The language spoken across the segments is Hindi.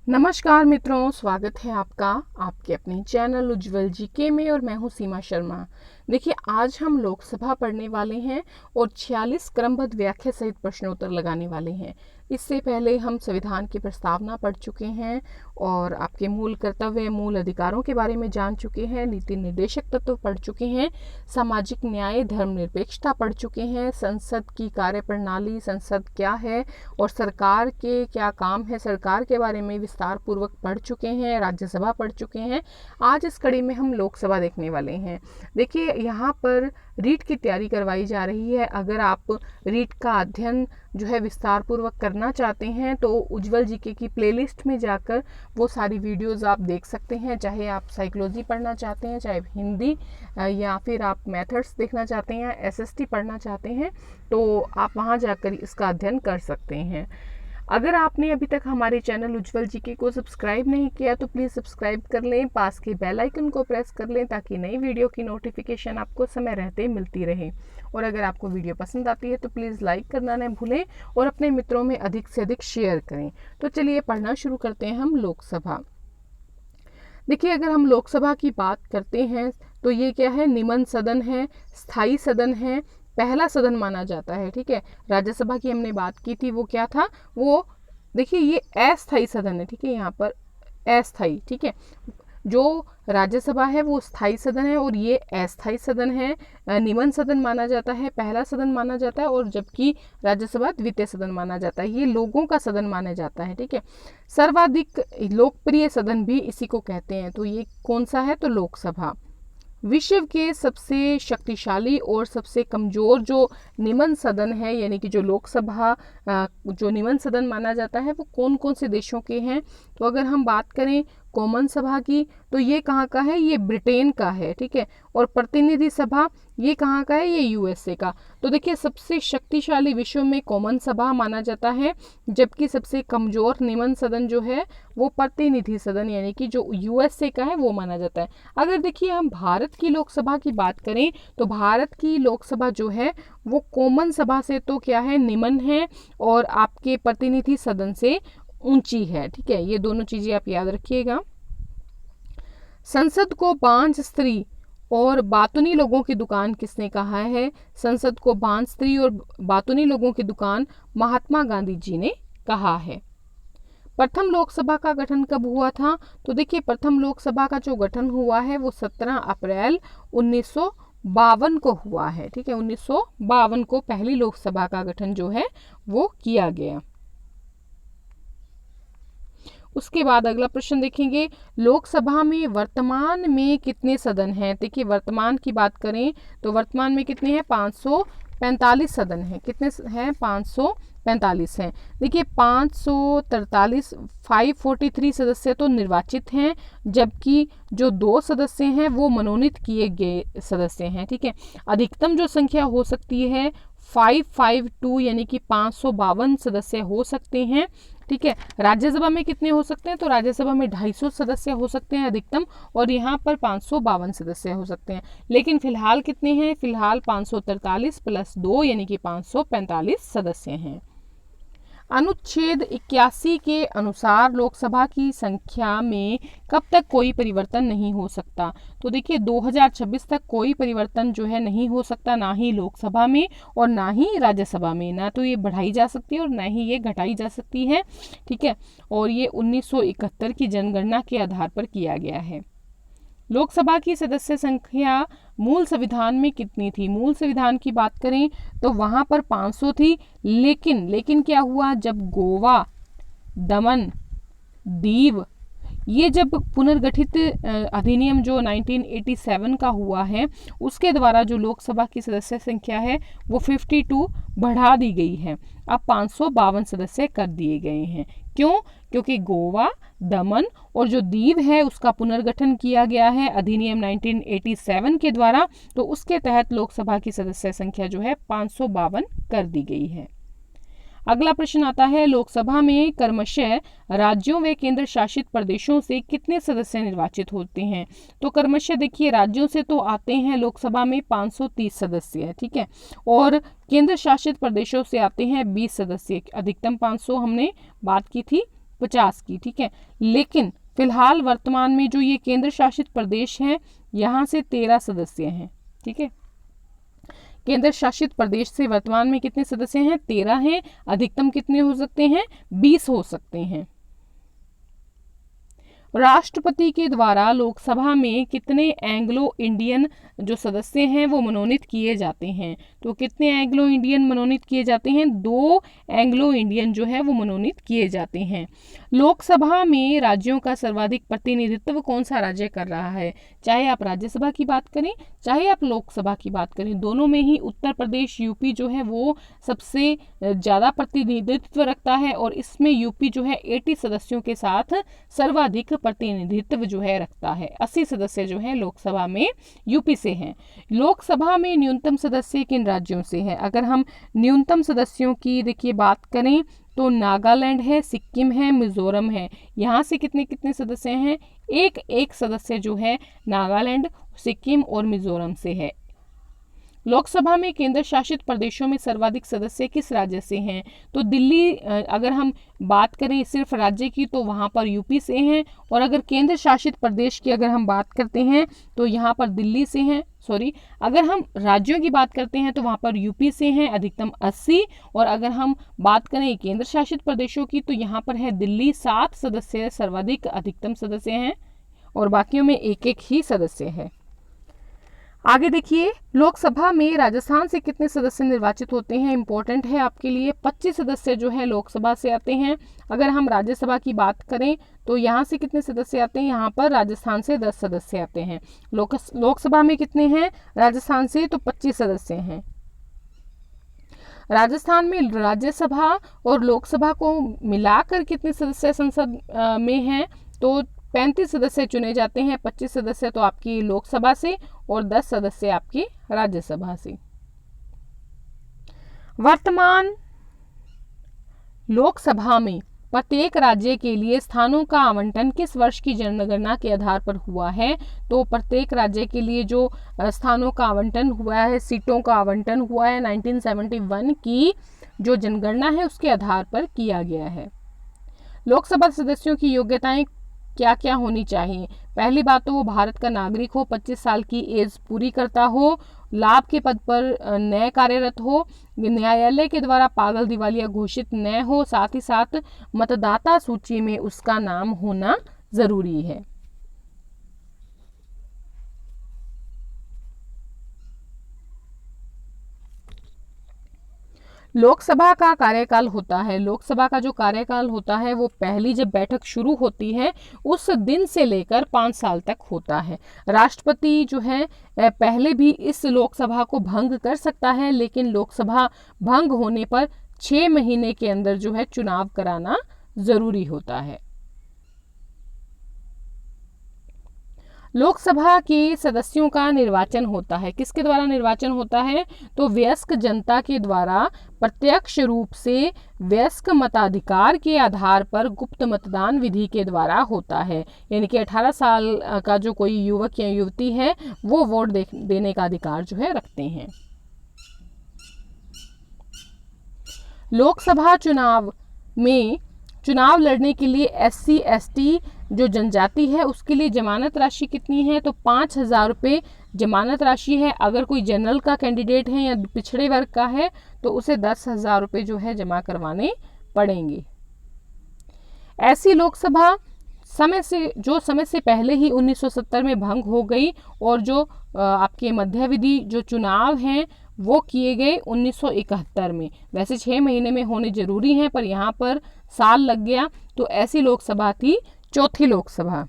नमस्कार मित्रों, स्वागत है आपका आपके अपने चैनल उज्जवल जीके में और मैं हूं सीमा शर्मा। देखिए, आज हम लोकसभा पढ़ने वाले हैं और 46 क्रमबद्ध व्याख्या सहित प्रश्नोत्तर लगाने वाले हैं। इससे पहले हम संविधान की प्रस्तावना पढ़ चुके हैं और आपके मूल कर्तव्य, मूल अधिकारों के बारे में जान चुके हैं, नीति निर्देशक तत्व पढ़ चुके हैं, सामाजिक न्याय, धर्मनिरपेक्षता पढ़ चुके हैं, संसद की कार्यप्रणाली, संसद क्या है और सरकार के क्या काम है, सरकार के बारे में विस्तार पूर्वक पढ़ चुके हैं, राज्यसभा पढ़ चुके हैं। आज इस कड़ी में हम लोकसभा देखने वाले हैं। देखिए, यहाँ पर रीट की तैयारी करवाई जा रही है। अगर आप रीट का अध्ययन जो है विस्तार पूर्वक करना चाहते हैं तो उज्जवल जीके की प्लेलिस्ट में जाकर वो सारी वीडियोस आप देख सकते हैं। चाहे आप साइकोलॉजी पढ़ना चाहते हैं, चाहे हिंदी या फिर आप मेथड्स देखना चाहते हैं, एसएसटी पढ़ना चाहते हैं, तो आप वहाँ जाकर इसका अध्ययन कर सकते हैं। अगर आपने अभी तक हमारे चैनल उज्जवल जीके को सब्सक्राइब नहीं किया तो प्लीज़ सब्सक्राइब कर लें, पास के बेल आइकन को प्रेस कर लें ताकि नई वीडियो की नोटिफिकेशन आपको समय रहते मिलती रहे। और अगर आपको वीडियो पसंद आती है तो प्लीज़ लाइक करना न भूलें और अपने मित्रों में अधिक से अधिक शेयर करें। तो चलिए पढ़ना शुरू करते हैं हम लोकसभा। देखिए, अगर हम लोकसभा की बात करते हैं तो ये क्या है, निम्न सदन है, स्थायी सदन है, पहला सदन माना जाता है। ठीक है, राज्यसभा की हमने बात की थी, वो क्या था, वो देखिए ये अस्थायी सदन है। ठीक है, यहाँ पर अस्थायी, ठीक है, जो राज्यसभा है वो स्थायी सदन है और ये अस्थायी सदन है। निम्न सदन माना जाता है, पहला सदन माना जाता है, और जबकि राज्यसभा द्वितीय सदन माना जाता है। ये लोगों का सदन माना जाता है। ठीक है, सर्वाधिक लोकप्रिय सदन भी इसी को कहते हैं। तो ये कौन सा है, तो लोकसभा। विश्व के सबसे शक्तिशाली और सबसे कमज़ोर जो निम्न सदन है, यानी कि जो लोकसभा जो निम्न सदन माना जाता है, वो कौन कौन से देशों के हैं। तो अगर हम बात करें कॉमन सभा की तो ये कहाँ का है, ये ब्रिटेन का है। ठीक है, और प्रतिनिधि सभा ये कहाँ का है, ये यूएसए का। तो देखिए, सबसे शक्तिशाली विश्व में कॉमन सभा माना जाता है, जबकि सबसे कमज़ोर निम्न सदन जो है वो प्रतिनिधि सदन यानी कि जो यूएसए का है वो माना जाता है। अगर देखिए हम भारत की लोकसभा की बात करें तो भारत की लोकसभा जो है वो कॉमन सभा से तो क्या है, निम्न है, और आपके प्रतिनिधि सदन से ऊंची है। ठीक है, ये दोनों चीजें आप याद रखिएगा। संसद को बांझ स्त्री और बातूनी लोगों की दुकान किसने कहा है? संसद को बांझ स्त्री और बातूनी लोगों की दुकान महात्मा गांधी जी ने कहा है। प्रथम लोकसभा का गठन कब हुआ था? तो देखिए, प्रथम लोकसभा का जो गठन हुआ है वो 17 अप्रैल 1952 को हुआ है। ठीक है, 1952 को पहली लोकसभा का गठन जो है वो किया गया। उसके बाद अगला प्रश्न देखेंगे, लोकसभा में वर्तमान में कितने सदन हैं? देखिए, वर्तमान की बात करें तो वर्तमान में कितने हैं, 545 सदन हैं। कितने हैं, 545 हैं। देखिए, 543 543 सदस्य तो निर्वाचित हैं, जबकि जो 2 सदस्य हैं वो मनोनीत किए गए सदस्य हैं। ठीक है, अधिकतम जो संख्या हो सकती है 552 यानी कि 552 सदस्य हो सकते हैं। ठीक है, राज्यसभा में कितने हो सकते हैं, तो राज्यसभा में 250 सदस्य हो सकते हैं अधिकतम, और यहाँ पर 552 सदस्य हो सकते हैं। लेकिन फिलहाल कितने हैं, फिलहाल 543 प्लस 2 यानी कि 545 सदस्य हैं। अनुच्छेद 81 के अनुसार लोकसभा की संख्या में कब तक कोई परिवर्तन नहीं हो सकता? तो देखिए, 2026 तक कोई परिवर्तन जो है नहीं हो सकता, ना ही लोकसभा में और ना ही राज्यसभा में। ना तो ये बढ़ाई जा सकती है और ना ही ये घटाई जा सकती है। ठीक है, और ये 1971 की जनगणना के आधार पर किया गया है। लोकसभा की सदस्य संख्या मूल संविधान में कितनी थी? मूल संविधान की बात करें तो वहां पर 500 थी, लेकिन क्या हुआ, जब गोवा, दमन, दीव ये जब पुनर्गठित अधिनियम जो 1987 का हुआ है उसके द्वारा जो लोकसभा की सदस्य संख्या है वो 52 बढ़ा दी गई है। अब 552 सदस्य कर दिए गए हैं। क्यों? क्योंकि गोवा, दमन और जो दीव है उसका पुनर्गठन किया गया है अधिनियम 1987 के द्वारा, तो उसके तहत लोकसभा की सदस्य संख्या जो है 552 कर दी गई है। अगला प्रश्न आता है, लोकसभा में क्रमशः राज्यों व केंद्र शासित प्रदेशों से कितने सदस्य निर्वाचित होते हैं? तो क्रमशः देखिए, राज्यों से तो आते हैं लोकसभा में 530 सदस्य, ठीक है, और केंद्र शासित प्रदेशों से आते हैं 20 सदस्य। अधिकतम 500 हमने बात की थी, 50 की, ठीक है। लेकिन फिलहाल वर्तमान में जो ये केंद्र शासित प्रदेश है, यहाँ से 13 सदस्य हैं, ठीक है। केंद्र शासित प्रदेश से वर्तमान में कितने सदस्य हैं? 13 हैं। अधिकतम कितने हो सकते हैं? 20 हो सकते हैं। राष्ट्रपति के द्वारा लोकसभा में कितने एंग्लो इंडियन जो सदस्य हैं वो मनोनीत किए जाते हैं? तो कितने एंग्लो इंडियन मनोनीत किए जाते हैं? 2 एंग्लो इंडियन जो है वो मनोनीत किए जाते हैं। लोकसभा में राज्यों का सर्वाधिक प्रतिनिधित्व कौन सा राज्य कर रहा है? चाहे आप राज्यसभा की बात करें, चाहे आप लोकसभा की बात करें, दोनों में ही उत्तर प्रदेश, यूपी जो है वो सबसे ज़्यादा प्रतिनिधित्व रखता है और इसमें यूपी जो है 80 सदस्यों के साथ सर्वाधिक प्रतिनिधित्व जो है रखता है। 80 सदस्य जो है लोकसभा में यूपी से हैं। लोकसभा में न्यूनतम सदस्य किन राज्यों से है? अगर हम न्यूनतम सदस्यों की देखिए बात करें तो नागालैंड है, सिक्किम है, मिजोरम है। यहाँ से कितने कितने सदस्य हैं? एक सदस्य जो है नागालैंड, सिक्किम और मिजोरम से है। लोकसभा में केंद्र शासित प्रदेशों में सर्वाधिक सदस्य किस राज्य से हैं? तो दिल्ली, अगर हम बात करें सिर्फ राज्य की तो वहाँ पर यूपी से हैं, और अगर केंद्र शासित प्रदेश की अगर हम बात करते हैं तो यहाँ पर दिल्ली से हैं। अगर हम राज्यों की बात करते हैं तो वहाँ पर यूपी से हैं अधिकतम 80, और अगर हम बात करें केंद्र शासित प्रदेशों की तो यहाँ पर है दिल्ली 7 सदस्य सर्वाधिक अधिकतम सदस्य हैं, और बाकियों में एक ही सदस्य है। आगे देखिए, लोकसभा में राजस्थान से कितने सदस्य निर्वाचित होते हैं? इंपॉर्टेंट है आपके लिए। 25 सदस्य जो है लोकसभा से आते हैं। अगर हम राज्यसभा की बात करें तो यहाँ से कितने सदस्य आते हैं? यहाँ पर राजस्थान से 10 सदस्य आते हैं। लोकसभा में कितने हैं राजस्थान से? तो 25 सदस्य हैं। राजस्थान में राज्यसभा और लोकसभा को मिलाकर कितने सदस्य संसद में हैं? तो 35 सदस्य चुने जाते हैं। 25 सदस्य तो आपकी लोकसभा से और 10 सदस्य आपकी राज्यसभा से। वर्तमान लोकसभा में प्रत्येक राज्य के लिए स्थानों का आवंटन किस वर्ष की जनगणना के आधार पर हुआ है? तो प्रत्येक राज्य के लिए जो स्थानों का आवंटन हुआ है, सीटों का आवंटन हुआ है, 1971 की जो जनगणना है उसके आधार पर किया गया है। लोकसभा सदस्यों की योग्यताएं क्या क्या होनी चाहिए? पहली बात तो वो भारत का नागरिक हो, 25 साल की एज पूरी करता हो, लाभ के पद पर न कार्यरत हो, न्यायालय के द्वारा पागल दिवालिया घोषित न हो, साथ ही साथ मतदाता सूची में उसका नाम होना जरूरी है। लोकसभा का कार्यकाल होता है, लोकसभा का जो कार्यकाल होता है वो पहली जब बैठक शुरू होती है उस दिन से लेकर 5 साल तक होता है। राष्ट्रपति जो है पहले भी इस लोकसभा को भंग कर सकता है, लेकिन लोकसभा भंग होने पर 6 महीने के अंदर जो है चुनाव कराना जरूरी होता है। लोकसभा के सदस्यों का निर्वाचन होता है, किसके द्वारा निर्वाचन होता है? तो वयस्क जनता के द्वारा प्रत्यक्ष रूप से वयस्क मताधिकार के आधार पर गुप्त मतदान विधि के द्वारा होता है। यानी कि 18 साल का जो कोई युवक या युवती है वो वोट देने का अधिकार जो है रखते हैं। लोकसभा चुनाव में चुनाव लड़ने के लिए SC ST जो जनजाति है उसके लिए जमानत राशि कितनी है? तो 5,000 रुपये जमानत राशि है। अगर कोई जनरल का कैंडिडेट है या पिछड़े वर्ग का है तो उसे 10,000 रुपये जो है जमा करवाने पड़ेंगे। ऐसी लोकसभा समय से पहले ही 1970 में भंग हो गई, और जो आपके मध्यावधि जो चुनाव हैं वो किए गए 1971 में। वैसे 6 महीने में होने जरूरी हैं पर यहाँ पर साल लग गया, तो ऐसी लोकसभा थी चौथी लोकसभा।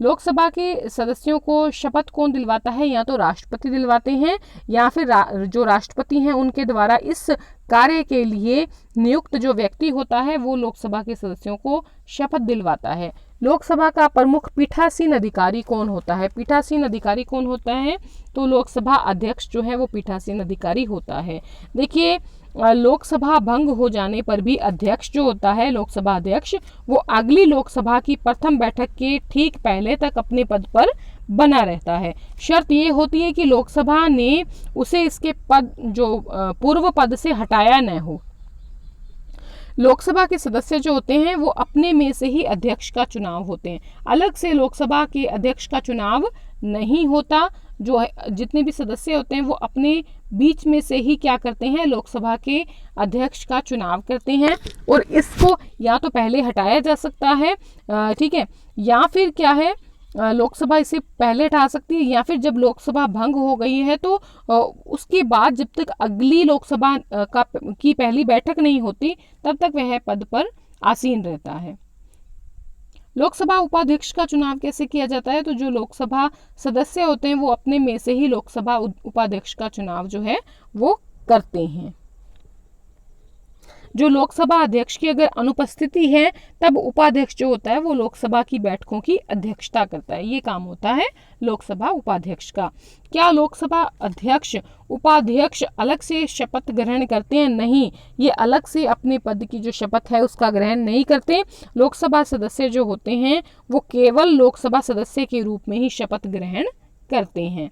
लोकसभा के सदस्यों को शपथ कौन दिलवाता है? या तो राष्ट्रपति दिलवाते हैं या फिर जो राष्ट्रपति हैं उनके द्वारा इस कार्य के लिए नियुक्त जो व्यक्ति होता है वो लोकसभा के सदस्यों को शपथ दिलवाता है। लोकसभा का प्रमुख पीठासीन अधिकारी कौन होता है? पीठासीन अधिकारी कौन होता है? तो लोकसभा अध्यक्ष जो है वो पीठासीन अधिकारी होता है। देखिए, लोकसभा भंग हो जाने पर भी अध्यक्ष जो होता है, लोकसभा अध्यक्ष, वो अगली लोकसभा की प्रथम बैठक के ठीक पहले तक अपने पद पर बना रहता है। शर्त ये होती है कि लोकसभा ने उसे इसके पद जो पूर्व पद से हटाया न हो। लोकसभा के सदस्य जो होते हैं वो अपने में से ही अध्यक्ष का चुनाव होते हैं, अलग से लोकसभा के अध्यक्ष का चुनाव नहीं होता। जो जितने भी सदस्य होते हैं वो अपने बीच में से ही क्या करते हैं, लोकसभा के अध्यक्ष का चुनाव करते हैं। और इसको या तो पहले हटाया जा सकता है, ठीक है, या फिर क्या है, लोकसभा इसे पहले हटा सकती है, या फिर जब लोकसभा भंग हो गई है तो उसके बाद जब तक अगली लोकसभा की पहली बैठक नहीं होती तब तक वह पद पर आसीन रहता है। लोकसभा उपाध्यक्ष का चुनाव कैसे किया जाता है, तो जो लोकसभा सदस्य होते हैं वो अपने में से ही लोकसभा उपाध्यक्ष का चुनाव जो है वो करते हैं। जो लोकसभा अध्यक्ष की अगर अनुपस्थिति है तब उपाध्यक्ष जो होता है वो लोकसभा की बैठकों की अध्यक्षता करता है। ये काम होता है लोकसभा उपाध्यक्ष का। क्या लोकसभा अध्यक्ष उपाध्यक्ष अलग से शपथ ग्रहण करते हैं? नहीं, ये अलग से अपने पद की जो शपथ है उसका ग्रहण नहीं करते। लोकसभा सदस्य जो होते हैं वो केवल लोकसभा सदस्य के रूप में ही शपथ ग्रहण करते हैं।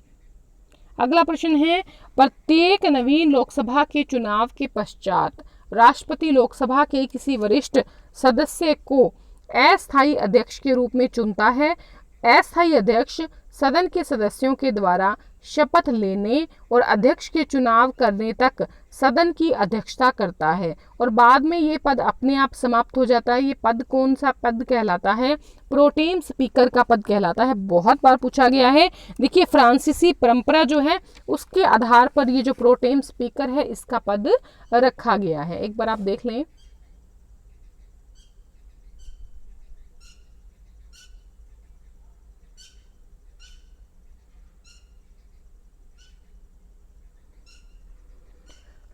अगला प्रश्न है, प्रत्येक नवीन लोकसभा के चुनाव के पश्चात राष्ट्रपति लोकसभा के किसी वरिष्ठ सदस्य को अस्थायी अध्यक्ष के रूप में चुनता है। अस्थायी अध्यक्ष सदन के सदस्यों के द्वारा शपथ लेने और अध्यक्ष के चुनाव करने तक सदन की अध्यक्षता करता है और बाद में ये पद अपने आप समाप्त हो जाता है। ये पद कौन सा पद कहलाता है? प्रोटेम स्पीकर का पद कहलाता है। बहुत बार पूछा गया है। देखिए, फ्रांसीसी परंपरा जो है उसके आधार पर ये जो प्रोटेम स्पीकर है इसका पद रखा गया है। एक बार आप देख लें।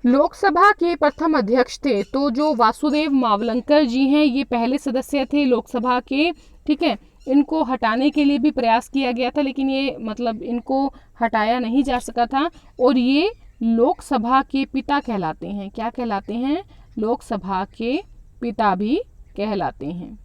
लोकसभा के प्रथम अध्यक्ष थे तो जो वासुदेव मावलंकर जी हैं, ये पहले सदस्य थे लोकसभा के, ठीक है। इनको हटाने के लिए भी प्रयास किया गया था लेकिन ये मतलब इनको हटाया नहीं जा सका था और ये लोकसभा के पिता कहलाते हैं। क्या कहलाते हैं? लोकसभा के पिता भी कहलाते हैं।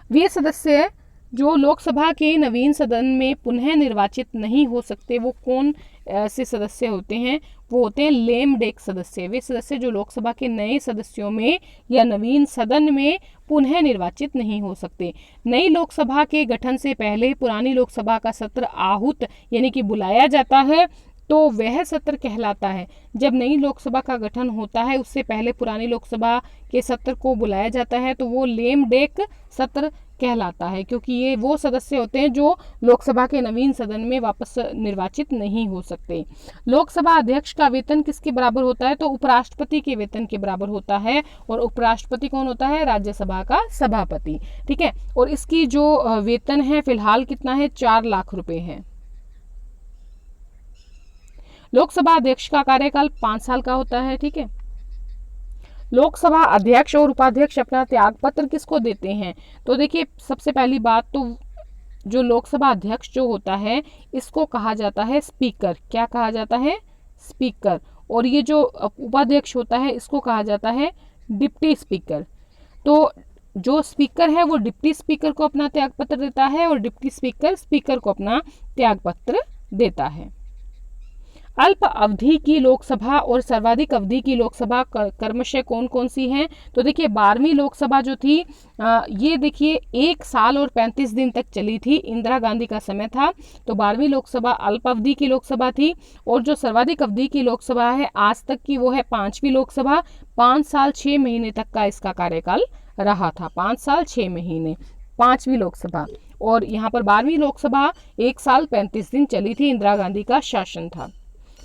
वे सदस्य जो लोकसभा के नवीन सदन में पुनः निर्वाचित नहीं हो सकते, वो कौन ऐसे सदस्य होते हैं? वो होते हैं लेम डेक सदस्य। वे सदस्य जो लोकसभा के नए सदस्यों में या नवीन सदन में पुनः निर्वाचित नहीं हो सकते। नई लोकसभा के गठन से पहले पुरानी लोकसभा का सत्र आहूत यानी कि बुलाया जाता है तो वह सत्र कहलाता है। जब नई लोकसभा का गठन होता है उससे पहले पुरानी लोकसभा के सत्र को बुलाया जाता है तो वो लेम डेक सत्र कहलाता है, क्योंकि ये वो सदस्य होते हैं जो लोकसभा के नवीन सदन में वापस निर्वाचित नहीं हो सकते। लोकसभा अध्यक्ष का वेतन किसके बराबर होता है? तो उपराष्ट्रपति के वेतन के बराबर होता है। और उपराष्ट्रपति कौन होता है? राज्यसभा का सभापति, ठीक है। और इसकी जो वेतन है फिलहाल कितना है? 4 लाख रुपए है। लोकसभा अध्यक्ष का कार्यकाल 5 साल का होता है, ठीक है। लोकसभा अध्यक्ष और उपाध्यक्ष अपना त्याग पत्र किसको देते हैं? तो देखिए, सबसे पहली बात तो जो लोकसभा अध्यक्ष जो होता है इसको कहा जाता है स्पीकर। क्या कहा जाता है? स्पीकर। और ये जो उपाध्यक्ष होता है इसको कहा जाता है डिप्टी स्पीकर। तो जो स्पीकर है वो डिप्टी स्पीकर को अपना त्याग पत्र देता है और डिप्टी स्पीकर स्पीकर को अपना त्याग पत्र देता है। अल्प अवधि की लोकसभा और सर्वाधिक अवधि की लोकसभा क्रमशः कौन कौन सी हैं? तो देखिए, 12वीं लोकसभा जो थी ये देखिए 1 साल और 35 दिन तक चली थी। इंदिरा गांधी का समय था। तो 12वीं लोकसभा अल्प अवधि की लोकसभा थी। और जो सर्वाधिक अवधि की लोकसभा है आज तक की वो है 5वीं लोकसभा। 5 साल 6 महीने तक का इसका कार्यकाल रहा था। 5 साल 6 महीने 5वीं लोकसभा। और यहाँ पर 12वीं लोकसभा 1 साल 35 दिन चली थी। इंदिरा गांधी का शासन था।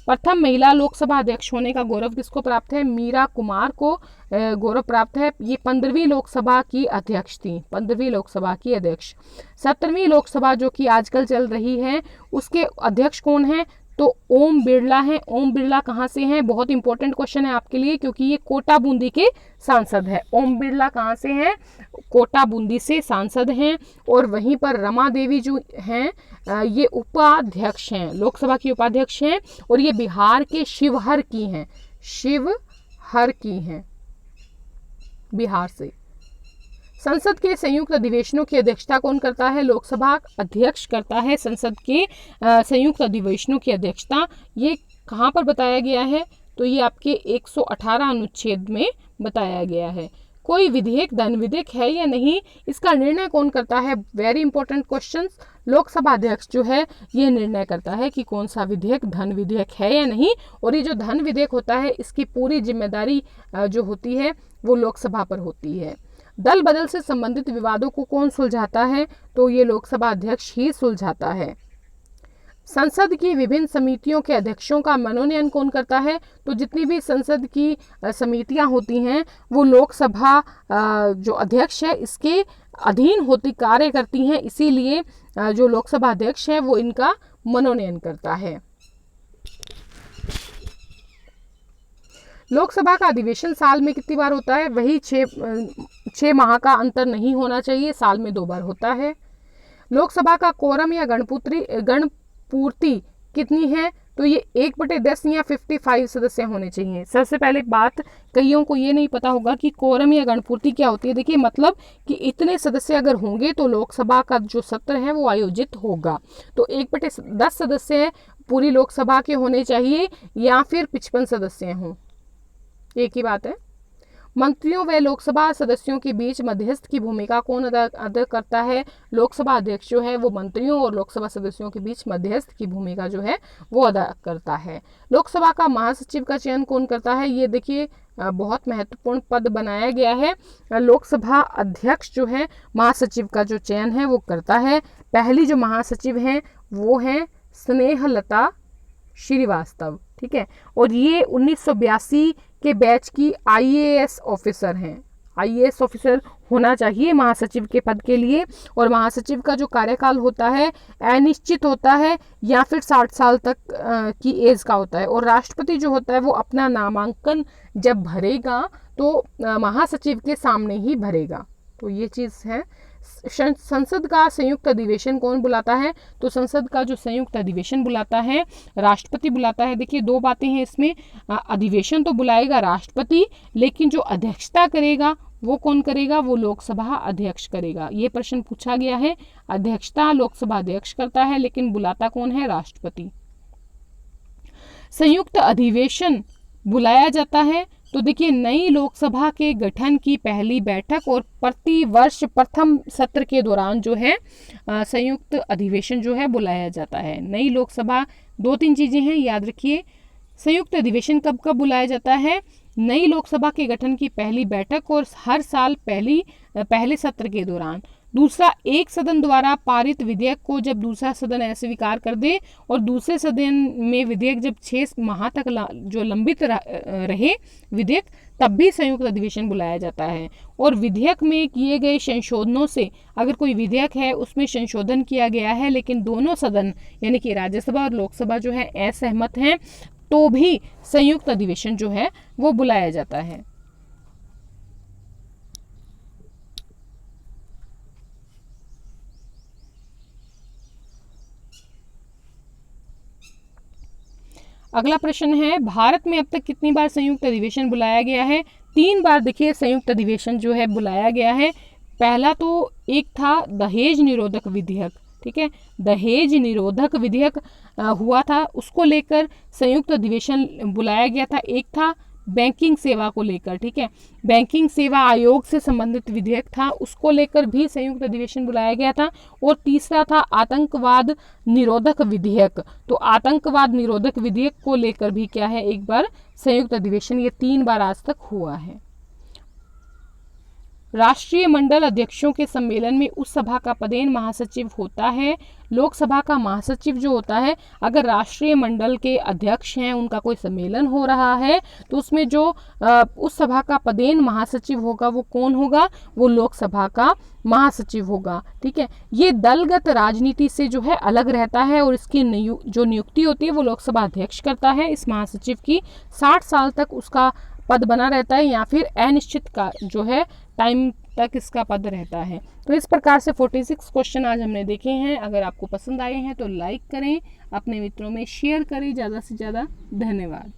प्रथम महिला लोकसभा अध्यक्ष होने का गौरव किसको प्राप्त है? मीरा कुमार को गौरव प्राप्त है। ये 15वीं लोकसभा की अध्यक्ष थी। 15वीं लोकसभा की अध्यक्ष। 17वीं लोकसभा जो कि आजकल चल रही है उसके अध्यक्ष कौन है? तो ओम बिरला है। ओम बिरला कहाँ से हैं? बहुत इंपॉर्टेंट क्वेश्चन है आपके लिए क्योंकि ये कोटा बूंदी के सांसद है। ओम बिरला कहाँ से हैं? कोटा बूंदी से सांसद हैं। और वहीं पर रमा देवी जो हैं ये उपाध्यक्ष हैं, लोकसभा की उपाध्यक्ष हैं और ये बिहार के शिवहर की हैं। शिवहर की हैं, बिहार से। संसद के संयुक्त अधिवेशनों की अध्यक्षता कौन करता है? लोकसभा अध्यक्ष करता है संसद के संयुक्त अधिवेशनों की अध्यक्षता। ये कहाँ पर बताया गया है? तो ये आपके 118 अनुच्छेद में बताया गया है। कोई विधेयक धन विधेयक है या नहीं, इसका निर्णय कौन करता है? Very important question. लोकसभा अध्यक्ष जो है ये निर्णय करता है कि कौन सा विधेयक धन विधेयक है या नहीं, और ये जो धन विधेयक होता है इसकी पूरी जिम्मेदारी जो होती है वो लोकसभा पर होती है। दल बदल से संबंधित विवादों को कौन सुलझाता है? तो ये लोकसभा अध्यक्ष ही सुलझाता है। संसद की विभिन्न समितियों के अध्यक्षों का मनोनयन कौन करता है? तो जितनी भी संसद की समितियां होती हैं वो लोकसभा जो अध्यक्ष है इसके अधीन होती कार्य करती हैं, इसीलिए जो लोकसभा अध्यक्ष है वो इनका मनोनयन करता है। लोकसभा का अधिवेशन साल में कितनी बार होता है? वही 6 माह का अंतर नहीं होना चाहिए, साल में 2 बार होता है। लोकसभा का कोरम या गणपूर्ति कितनी है? तो ये 1/10 या 55 सदस्य होने चाहिए। सबसे पहले बात, कईयों को ये नहीं पता होगा कि कोरम या गणपूर्ति क्या होती है। देखिए, मतलब कि इतने सदस्य अगर होंगे तो लोकसभा का जो सत्र है वो आयोजित होगा। तो 1/10 सदस्य पूरी लोकसभा के होने चाहिए या फिर 55 सदस्य हों, एक ही बात है। मंत्रियों व लोकसभा सदस्यों के बीच मध्यस्थ की भूमिका कौन अदा करता है? लोकसभा अध्यक्ष जो है वो मंत्रियों और लोकसभा सदस्यों के बीच मध्यस्थ की भूमिका जो है वो अदा करता है। लोकसभा का महासचिव का चयन कौन करता है? ये देखिए बहुत महत्वपूर्ण पद बनाया गया है। लोकसभा अध्यक्ष जो है महासचिव का जो चयन है वो करता है। पहली जो महासचिव हैं वो हैं स्नेहलता श्रीवास्तव, ठीक है, और ये 1982 के बैच की IAS ऑफिसर हैं। IAS ऑफिसर होना चाहिए महासचिव के पद के लिए, और महासचिव का जो कार्यकाल होता है अनिश्चित होता है या फिर 60 साल तक की एज का होता है। और राष्ट्रपति जो होता है वो अपना नामांकन जब भरेगा तो महासचिव के सामने ही भरेगा। तो ये चीज़ है। संसद का संयुक्त अधिवेशन कौन बुलाता है? तो संसद का जो संयुक्त अधिवेशन बुलाता है राष्ट्रपति बुलाता है। देखिए, 2 बातें हैं इसमें, अधिवेशन तो बुलाएगा राष्ट्रपति, लेकिन जो अध्यक्षता करेगा वो कौन करेगा? वो लोकसभा अध्यक्ष करेगा। ये प्रश्न पूछा गया है। अध्यक्षता लोकसभा अध्यक्ष करता है, लेकिन बुलाता कौन है? राष्ट्रपति। संयुक्त अधिवेशन बुलाया जाता है तो देखिए, नई लोकसभा के गठन की पहली बैठक और प्रति वर्ष प्रथम सत्र के दौरान जो है संयुक्त अधिवेशन जो है बुलाया जाता है। नई लोकसभा, 2-3 चीजें हैं, याद रखिए। संयुक्त अधिवेशन कब कब बुलाया जाता है? नई लोकसभा के गठन की पहली बैठक और हर साल पहले सत्र के दौरान। दूसरा, एक सदन द्वारा पारित विधेयक को जब दूसरा सदन अस्वीकार कर दे, और दूसरे सदन में विधेयक जब 6 माह तक जो लंबित रहे विधेयक, तब भी संयुक्त अधिवेशन बुलाया जाता है। और विधेयक में किए गए संशोधनों से, अगर कोई विधेयक है उसमें संशोधन किया गया है लेकिन दोनों सदन यानी कि राज्यसभा और लोकसभा जो है असहमत हैं, तो भी संयुक्त अधिवेशन जो है वो बुलाया जाता है। अगला प्रश्न है, भारत में अब तक कितनी बार संयुक्त अधिवेशन बुलाया गया है? 3 बार देखिए संयुक्त अधिवेशन जो है बुलाया गया है। पहला तो एक था दहेज निरोधक विधेयक, ठीक है, दहेज निरोधक विधेयक हुआ था, उसको लेकर संयुक्त अधिवेशन बुलाया गया था। एक था बैंकिंग सेवा को लेकर, ठीक है, बैंकिंग सेवा आयोग से संबंधित विधेयक था, उसको लेकर भी संयुक्त अधिवेशन बुलाया गया था। और तीसरा था आतंकवाद निरोधक विधेयक। तो आतंकवाद निरोधक विधेयक को लेकर भी क्या है, एक बार संयुक्त अधिवेशन, ये 3 बार आज तक हुआ है। राष्ट्रीय मंडल अध्यक्षों के सम्मेलन में उस सभा का पदेन महासचिव होता है। लोकसभा का महासचिव जो होता है, अगर राष्ट्रीय मंडल के अध्यक्ष हैं, उनका कोई सम्मेलन हो रहा है, तो उसमें जो उस सभा का पदेन महासचिव होगा वो कौन होगा? वो लोकसभा का महासचिव होगा, ठीक है। ये दलगत राजनीति से जो है अलग रहता है, और इसकी जो नियुक्ति होती है वो लोकसभा अध्यक्ष करता है। इस महासचिव की 60 साल तक उसका पद बना रहता है, या फिर अनिश्चित का जो है टाइम तक इसका पद रहता है। तो इस प्रकार से 46 क्वेश्चन आज हमने देखे हैं। अगर आपको पसंद आए हैं तो लाइक करें, अपने मित्रों में शेयर करें ज़्यादा से ज़्यादा। धन्यवाद।